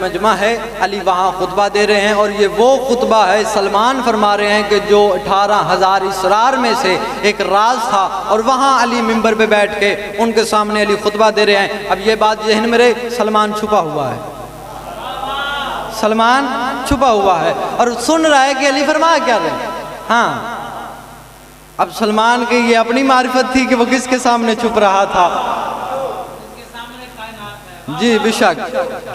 मजमा है, अली वहाँ खुतबा दे रहे हैं और ये वो खुतबा है, सलमान फरमा रहे हैं कि जो 18,000 इसरार में से एक राज था और वहाँ अली मिंबर पे बैठ के उनके सामने अली खुतबा दे रहे हैं। अब ये बात जहन में रहे, सलमान छुपा हुआ है, सलमान छुपा हुआ है और सुन रहा है कि अली फरमा क्या रहे हैं। हाँ, अब सलमान की ये अपनी मारिफत थी कि वो किसके सामने छुप रहा था। जी बेशक,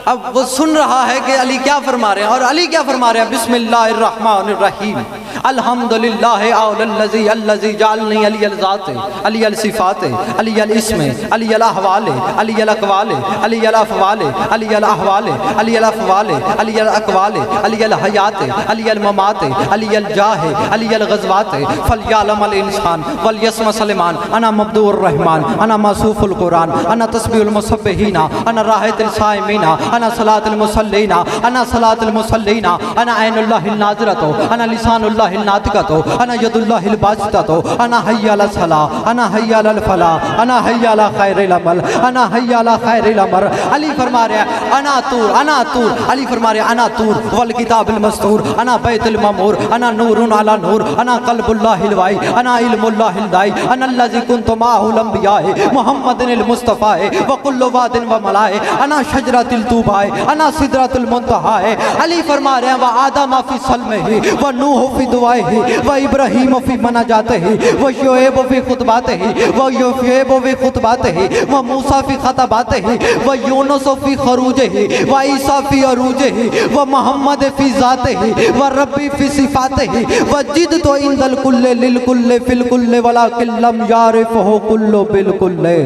अब वो सुन रहा है कि अली क्या फरमा रहे हैं और अली क्या फरमा रहे हैं, बिस्मिल्लाहिर्रहमानिर्रहीम अल्हम्दुलिल्लाह औलल्लज़ी अल्लज़ी जालनी अली अल-ज़ात अली अल-सिफ़ात अली अल-इस्म अली अल-अहवाल अली अल-अक़वाल अली अल-अफ़वाल अली अल-अहवाल अली अल-अफ़वाल अली अल-अक़वाल अली अल-हयात अली अल-ममात अली अल-जाह अली अल-ग़ज़वात फ़लयअलम अल-इंसान वलयस्म सलमान अना मब्दूउर रहमान अना मसूफ़ुल कुरान अना तस्बीहुल मुसब्बिहीना अना राहतुल साइमीना अना सलातुल मुसल्लीना अना सलातुल मुसल्लीना अना ऐनुल्लाहिल नाज़िरतु अना लिसानुल्लाहिल नातिक़तु अना यदुल्लाहिल बासिततु अना हय्य अला सलाह अना हय्य अल फलाह अना हय्य अला खैरिल अमल अना हय्य अला खैरिल अमर। अली फरमा रहे हैं अना तूर, अली फरमा रहे हैं अना तूर वल किताबिल मस्तूर अना बैतुल ममूर अना नूरुन अला नूर अना क़ल्बुल्लाहिल वाई अना इल्मुल्लाहिल दाई अना अल्लज़ी कुन्तु माअहुल अंबिया मुहम्मदिल मुस्तफ़ा व कुल्लु वादिन व मलाए अना शजरतुल तूबाए अना सिदरतुल मुंतहाए। अली फरमा रहे हैं व आदम फी सल्मिही व नूह फी दुआइही व इब्राहीम फी मनाजातिही व शुएब फी खुतबातिही व यूशुब फी खुतबातिही व मूसा फी खतबातिही व यूनुस फी खरूजिही व ईसा फी अरूजिही व मुहम्मद फी ज़ातिही व रब्बी फी सिफ़ातिही व जिद्दु इंदल कुल्ले लिल कुल्ले फिल कुल्ले वलाकिन लम यारिफहु कुल्लु बिल कुल्ले।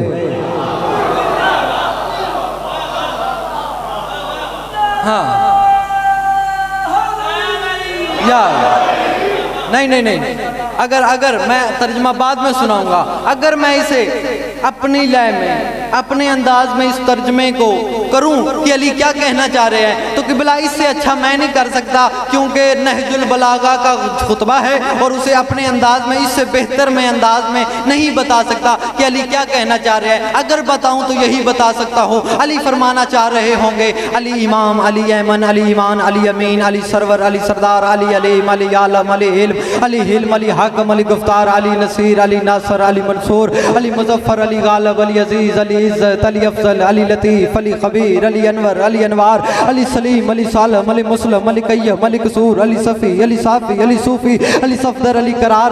हाँ यार, नहीं, अगर मैं तर्जमा बाद में सुनाऊंगा, अगर मैं इसे अपनी लय में अपने अंदाज में इस तर्जमे को करूं कि अली क्या कहना चाह रहे हैं, तो किबला इससे अच्छा मैं नहीं कर सकता, क्योंकि नहजुल बलागा का खुतबा है और उसे अपने अंदाज में इससे बेहतर मैं अंदाज में नहीं बता सकता कि अली क्या कहना चाह रहे हैं। अगर बताऊं तो यही बता सकता हूं, अली फरमाना चाह रहे होंगे अली इमाम अली ऐमन अली ईमान अली अमीन अली सरवर अली सरदार अली अलीम अली आलम अली इल्म अली हिल्म अली हाकम अली गुफ्तार अली नसीर अली नासर अली मंसूर अली मुजफ्फर अली गालिब अली अजीज अली इज्जत अली अफजल अली लतीफ अली खबीर अली अनवर अली अनवार अली सलीम अली सालम अली मुस्लिम अली कय्यम अली कसूर अली सफ़ी अली साफ़ी अली सूफ़ी अली सफदर अली करार